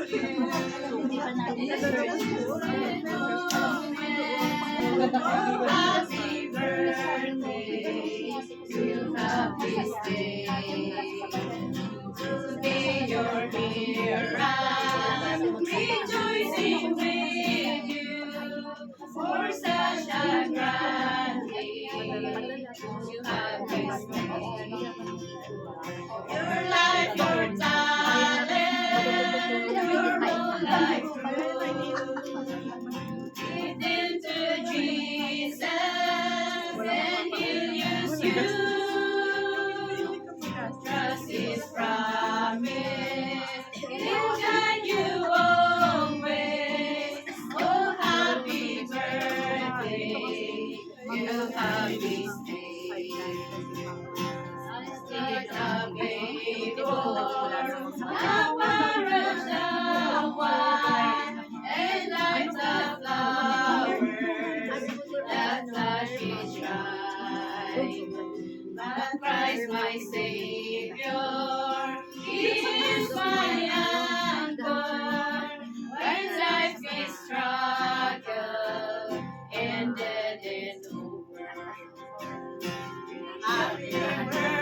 Hindi pa natin. Happy birthday to happy stay. Today you're here and rejoicing with you for such a grand day. You have this day. Your life, your talent, your whole life through. Give them to Jesus and He'll use you. Trust His promise, He'll guide you always. Oh, happy birthday, you happy stay. It's a baby born, a one, and lights a flowers that flash is bright. But Christ my Savior, He is my anchor. When life is struggle and dead is over. Happy birthday.